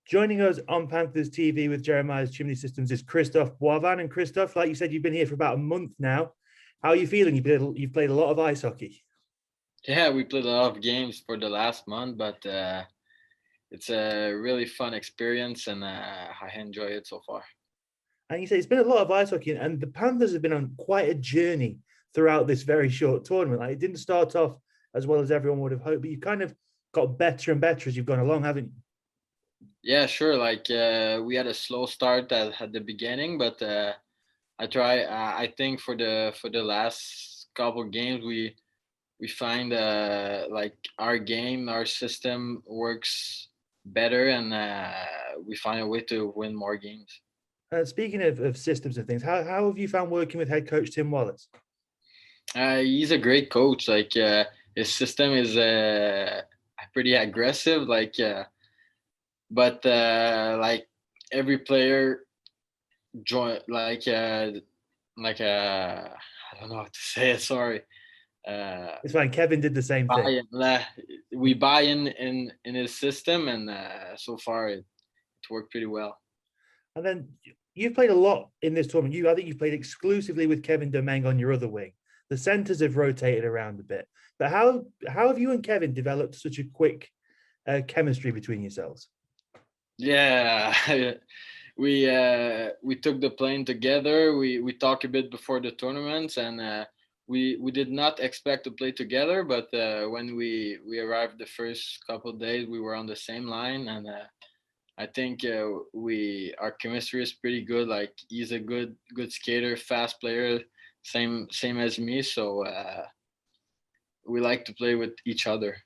Joining us on Panthers TV with Jeremias Chimney Systems is Christophe Boivin. And Christophe, like you said, you've been here for about a month now. How are you feeling? You've played a lot of ice hockey. Yeah, we played a lot of games for the last month, but it's a really fun experience, and I enjoy it so far. And you say it's been a lot of ice hockey, and the Panthers have been on quite a journey throughout this very short tournament. Like, it didn't start off as well as everyone would have hoped, but you kind of got better and better as you've gone along, haven't you? Yeah, sure. Like we had a slow start at the beginning, but I try. I think for the last couple games, we find like our game, our system works better, and we find a way to win more games. Speaking of systems and things, how have you found working with head coach Tim Wallace? He's a great coach. Like his system is pretty aggressive. But like every player join I don't know how to say it. Sorry. Uh, It's fine. Kevin did the same buy thing. in, we buy in his system, and so far it worked pretty well. And then you've played a lot in this tournament. I think you've played exclusively with Kevin Domingue on your other wing. The centers have rotated around a bit. But how have you and Kevin developed such a quick chemistry between yourselves? Yeah, we took the plane together. We talked a bit before the tournaments, and we did not expect to play together. But when we arrived the first couple of days, we were on the same line, and I think we our chemistry is pretty good. Like he's a good skater, fast player, same as me. So we like to play with each other.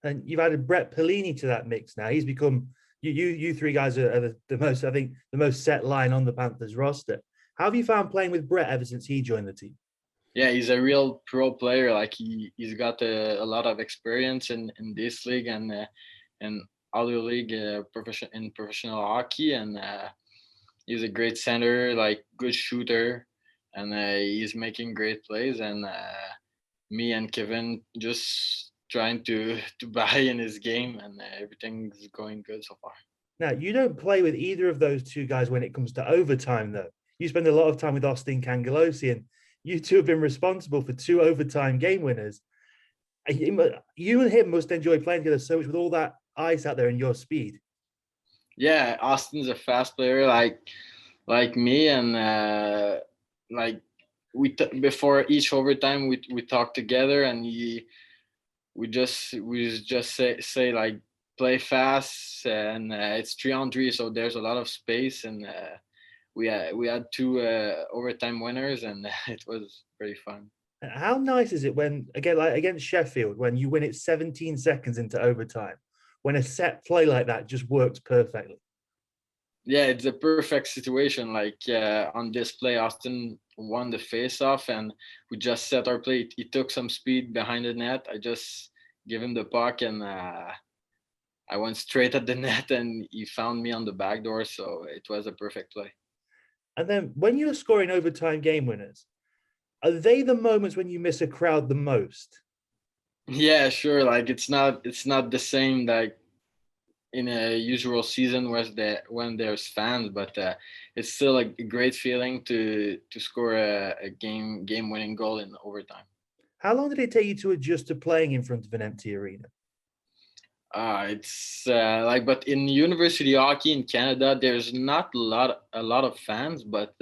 And you've added Brett Pellini to that mix now. He's become you three guys are the most, I think, the most set line on the Panthers roster. How have you found playing with Brett ever since he joined the team? Yeah, he's a real pro player. Like he's got a lot of experience in this league and other league in professional hockey, and he's a great center, like good shooter, and he's making great plays. And me and Kevin just trying to to buy in his game, and everything's going good so far. Now, you don't play with either of those two guys when it comes to overtime, though. You spend a lot of time with Austin Kangallosi, and you two have been responsible for two overtime game winners. You and him must enjoy playing together so much with all that ice out there and your speed. Yeah, Austin's a fast player like me, and like before each overtime we talk together, and we just say like play fast, and it's 3-on-3, so there's a lot of space, and we had two overtime winners, and it was pretty fun. How nice is it when, again, like against Sheffield, when you win it 17 seconds into overtime, when a set play like that just works perfectly? Yeah, it's a perfect situation. Like on this play, Austin won the face-off, and we just set our play. He took some speed behind the net. I just give him the puck, and I went straight at the net, and he found me on the back door. So it was a perfect play. And then when you're scoring overtime game winners, are they the moments when you miss a crowd the most? Yeah, sure. Like it's not the same like in a usual season when there's fans, but it's still a great feeling to score a game winning goal in overtime. How long did it take you to adjust to playing in front of an empty arena? It's like, but in university hockey in Canada, there's not a lot of fans, but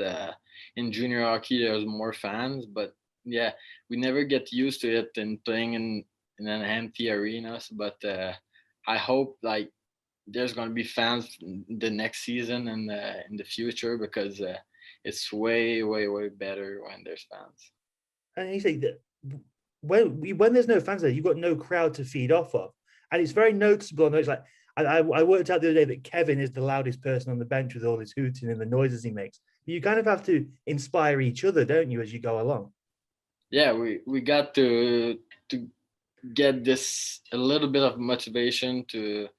in junior hockey, there's more fans. But yeah, we never get used to it and playing in an empty arenas. But I hope like there's gonna be fans the next season and in the future, because it's way better when there's fans. And you say that when there's no fans there, you've got no crowd to feed off of, and it's very noticeable. I know it's like I worked out the other day that Kevin is the loudest person on the bench with all his hooting and the noises he makes. You kind of have to inspire each other, don't you, as you go along? Yeah, we got to get this a little bit of motivation to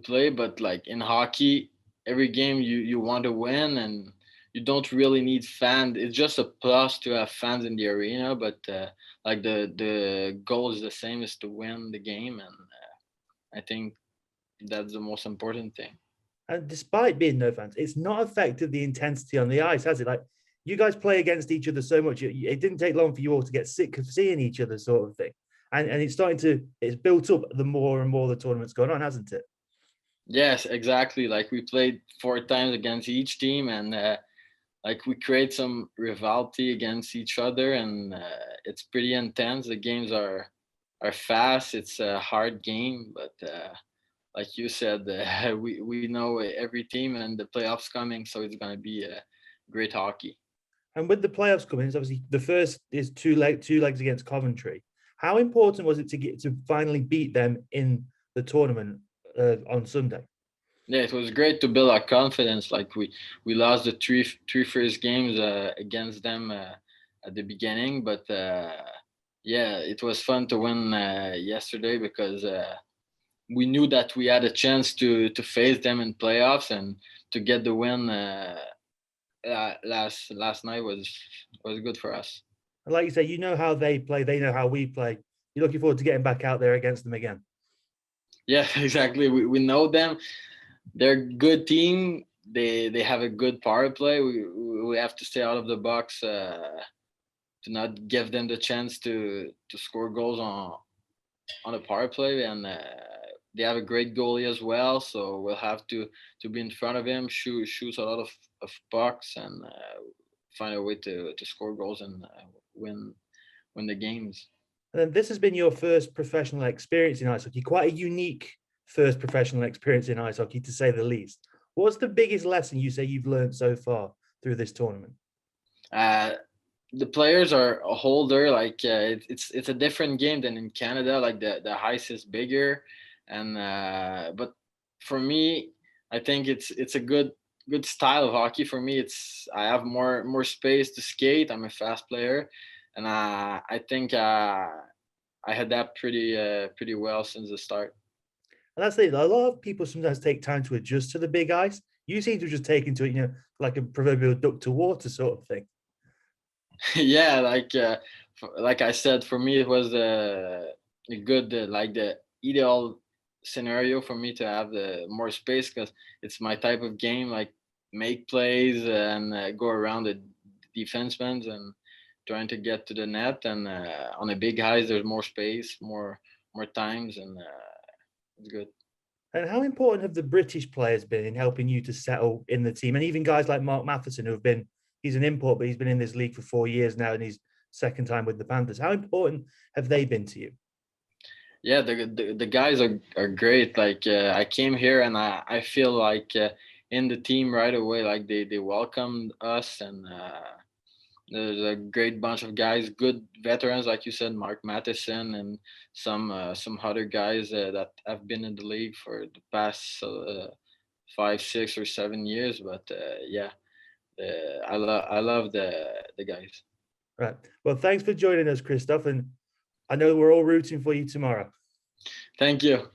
play, but like in hockey, every game you want to win, and you don't really need fans. It's just a plus to have fans in the arena, but like the goal is the same, is to win the game, and I think that's the most important thing. And despite being no fans, it's not affected the intensity on the ice, has it? Like, you guys play against each other so much, it didn't take long for you all to get sick of seeing each other, sort of thing. And it's built up the more and more the tournament's gone on, hasn't it? Yes, exactly. Like we played 4 times against each team, and like we create some rivalry against each other, and it's pretty intense. The games are fast. It's a hard game, but like you said, we know every team and the playoffs coming, so it's gonna be great hockey. And with the playoffs coming, it's obviously the first is two legs against Coventry. How important was it to get to finally beat them in the tournament on Sunday? Yeah, it was great to build our confidence. Like we lost the three first games against them at the beginning, but yeah, it was fun to win yesterday because we knew that we had a chance to face them in playoffs, and to get the win last night was good for us. And like you say, you know how they play, they know how we play. You're looking forward to getting back out there against them again. Yeah, exactly. We know them. They're a good team. They have a good power play. We have to stay out of the box to not give them the chance to score goals on a power play, and they have a great goalie as well. So we'll have to be in front of him, shoot a lot of pucks, and find a way to score goals and win the games. And then this has been your first professional experience in ice hockey, quite a unique first professional experience in ice hockey, to say the least. What's the biggest lesson you say you've learned so far through this tournament? Uh, the players are older. Like it's a different game than in Canada. Like the ice is bigger, and but for me, I think it's a good style of hockey. For me, I have more space to skate. I'm a fast player, and I think I adapt pretty well since the start. And that's it. A lot of people sometimes take time to adjust to the big ice. You seem to just take into it, like a proverbial duck to water sort of thing. Yeah, like I said, for me it was a good like the ideal scenario for me to have the more space, because it's my type of game. Like make plays and go around the defensemen and trying to get to the net. And on a big ice, there's more space, more times, and it's good. And how important have the British players been in helping you to settle in the team? And even guys like Mark Matheson, he's an import, but he's been in this league for 4 years now, and he's second time with the Panthers. How important have they been to you? Yeah, the guys are great. Like I came here and I feel like in the team right away. Like they welcomed us, and there's a great bunch of guys, good veterans, like you said, Mark Matheson, and some other guys that have been in the league for the past 5, 6, or 7 years. But yeah, I love the guys. Right. Well, thanks for joining us, Christophe. And I know we're all rooting for you tomorrow. Thank you.